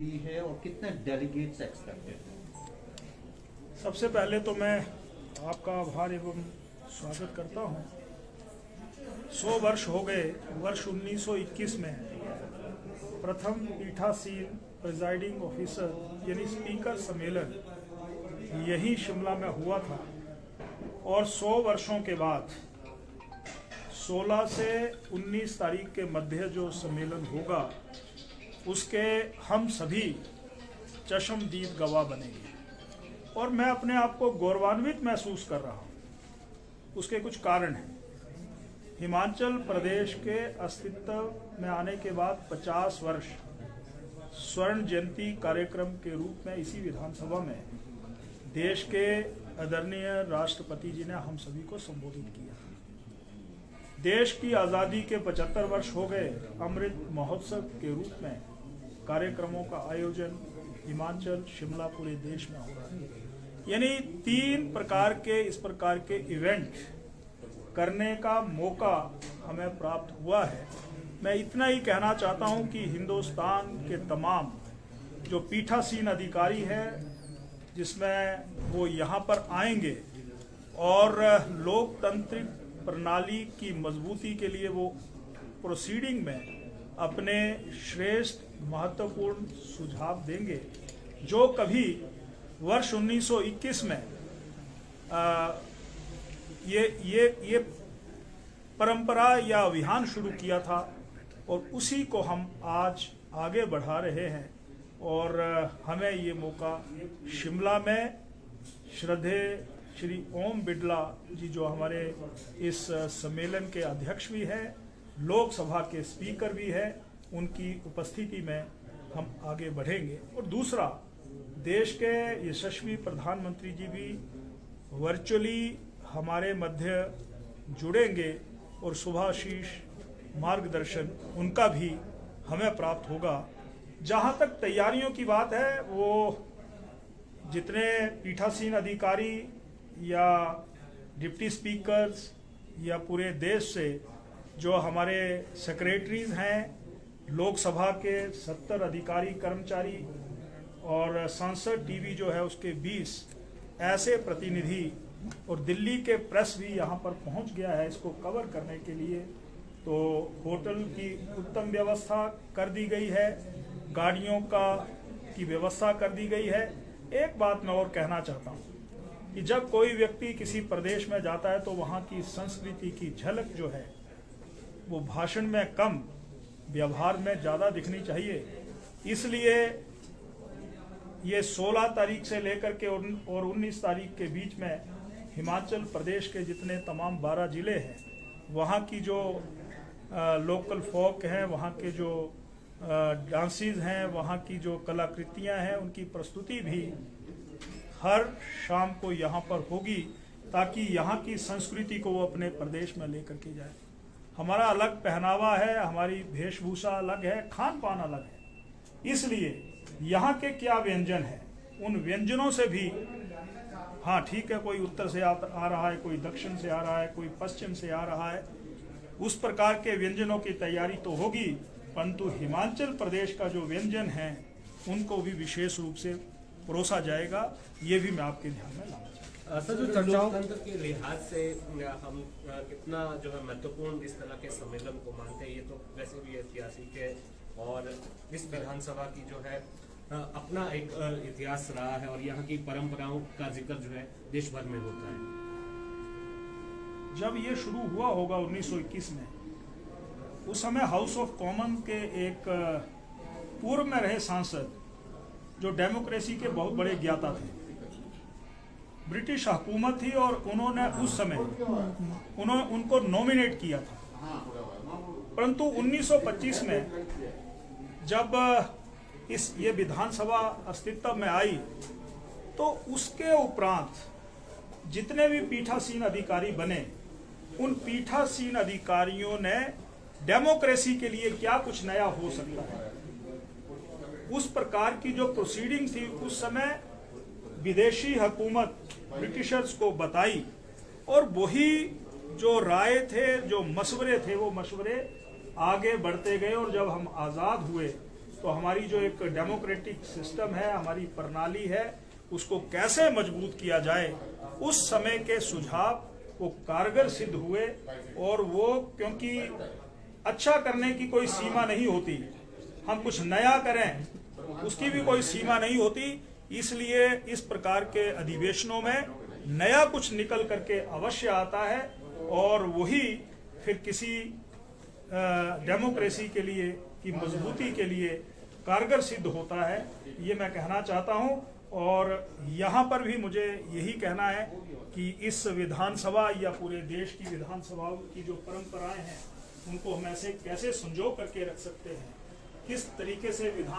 है और कितने डेलीगेट्स एक्सपेक्टेड हैं? सबसे पहले तो मैं आपका आभार एवं स्वागत करता हूं। 100 वर्ष हो गए। वर्ष 1921 में प्रथम पीठासीन प्रिजाइडिंग ऑफिसर यानी स्पीकर सम्मेलन यही शिमला में हुआ था और 100 वर्षों के बाद 16 से 19 तारीख के मध्य जो सम्मेलन होगा उसके हम सभी चश्मदीद गवाह बनेंगे और मैं अपने आप को गौरवान्वित महसूस कर रहा हूँ। उसके कुछ कारण हैं। हिमाचल प्रदेश के अस्तित्व में आने के बाद 50 वर्ष स्वर्ण जयंती कार्यक्रम के रूप में इसी विधानसभा में देश के आदरणीय राष्ट्रपति जी ने हम सभी को संबोधित किया। देश की आज़ादी के 75 वर्ष हो गए। अमृत महोत्सव के रूप में कार्यक्रमों का आयोजन हिमाचल शिमला पूरे देश में हो रहा है। यानी 3 प्रकार के इस प्रकार के इवेंट करने का मौका हमें प्राप्त हुआ है। मैं इतना ही कहना चाहता हूं कि हिंदुस्तान के तमाम जो पीठासीन अधिकारी हैं जिसमें वो यहाँ पर आएंगे और लोकतांत्रिक प्रणाली की मजबूती के लिए वो प्रोसीडिंग में अपने श्रेष्ठ महत्वपूर्ण सुझाव देंगे जो कभी वर्ष 1921 में ये परंपरा या अभियान शुरू किया था और उसी को हम आज आगे बढ़ा रहे हैं। और हमें ये मौका शिमला में श्रद्धेय श्री ओम बिड़ला जी जो हमारे इस सम्मेलन के अध्यक्ष भी हैं, लोकसभा के स्पीकर भी है, उनकी उपस्थिति में हम आगे बढ़ेंगे। और दूसरा, देश के यशस्वी प्रधानमंत्री जी भी वर्चुअली हमारे मध्य जुड़ेंगे और शुभाशीष मार्गदर्शन उनका भी हमें प्राप्त होगा। जहां तक तैयारियों की बात है, वो जितने पीठासीन अधिकारी या डिप्टी स्पीकर्स या पूरे देश से जो हमारे सेक्रेटरीज हैं, लोकसभा के 70 अधिकारी कर्मचारी और संसद टीवी जो है उसके 20 ऐसे प्रतिनिधि और दिल्ली के प्रेस भी यहाँ पर पहुँच गया है इसको कवर करने के लिए। तो होटल की उत्तम व्यवस्था कर दी गई है, गाड़ियों की व्यवस्था कर दी गई है। एक बात मैं और कहना चाहता हूँ कि जब कोई व्यक्ति किसी प्रदेश में जाता है तो वहाँ की संस्कृति की झलक जो है वो भाषण में कम, व्यवहार में ज़्यादा दिखनी चाहिए। इसलिए ये 16 तारीख से लेकर के और 19 तारीख के बीच में हिमाचल प्रदेश के जितने तमाम 12 जिले हैं, वहाँ की जो लोकल फोक हैं, वहाँ के जो डांसेस हैं, वहाँ की जो कलाकृतियाँ हैं, उनकी प्रस्तुति भी हर शाम को यहाँ पर होगी ताकि यहाँ की संस्कृति को वो अपने प्रदेश में लेकर के जाए। हमारा अलग पहनावा है, हमारी वेशभूषा अलग है, खान पान अलग है। इसलिए यहाँ के क्या व्यंजन है, उन व्यंजनों से भी, हाँ ठीक है, कोई उत्तर से आ रहा है, कोई दक्षिण से आ रहा है, कोई पश्चिम से आ रहा है, उस प्रकार के व्यंजनों की तैयारी तो होगी, परंतु हिमाचल प्रदेश का जो व्यंजन है उनको भी विशेष रूप से परोसा जाएगा। ये भी मैं आपके ध्यान में लाऊंगा। सर, जो लोकतंत्र के लिहाज से हम कितना जो है महत्वपूर्ण इस तरह के सम्मेलन को मानते हैं, ये तो वैसे भी ऐतिहासिक है और इस विधानसभा की जो है अपना एक इतिहास रहा है और यहाँ की परंपराओं का जिक्र जो है देश भर में होता है। जब ये शुरू हुआ होगा 1921 में, उस समय हाउस ऑफ कॉमन के एक पूर्व में रहे सांसद जो डेमोक्रेसी के बहुत बड़े ज्ञाता थे, ब्रिटिश हुकूमत थी और उन्होंने उस समय उनको नॉमिनेट किया था। परंतु 1925 में जब ये विधानसभा अस्तित्व में आई तो उसके उपरांत जितने भी पीठासीन अधिकारी बने, उन पीठासीन अधिकारियों ने डेमोक्रेसी के लिए क्या कुछ नया हो सकता है, उस प्रकार की जो प्रोसीडिंग थी उस समय विदेशी हुकूमत ब्रिटिशर्स को बताई और वही जो राय थे, जो मशवरे थे, वो मशवरे आगे बढ़ते गए और जब हम आज़ाद हुए तो हमारी जो एक डेमोक्रेटिक सिस्टम है, हमारी प्रणाली है, उसको कैसे मजबूत किया जाए, उस समय के सुझाव वो कारगर सिद्ध हुए। और वो, क्योंकि अच्छा करने की कोई सीमा नहीं होती, हम कुछ नया करें उसकी भी कोई सीमा नहीं होती, इसलिए इस प्रकार के अधिवेशनों में नया कुछ निकल करके अवश्य आता है और वही फिर किसी डेमोक्रेसी के लिए की मजबूती के लिए कारगर सिद्ध होता है, ये मैं कहना चाहता हूं। और यहाँ पर भी मुझे यही कहना है कि इस विधानसभा या पूरे देश की विधानसभाओं की जो परंपराएं हैं उनको हम ऐसे कैसे संजो करके रख सकते हैं, किस तरीके से विधान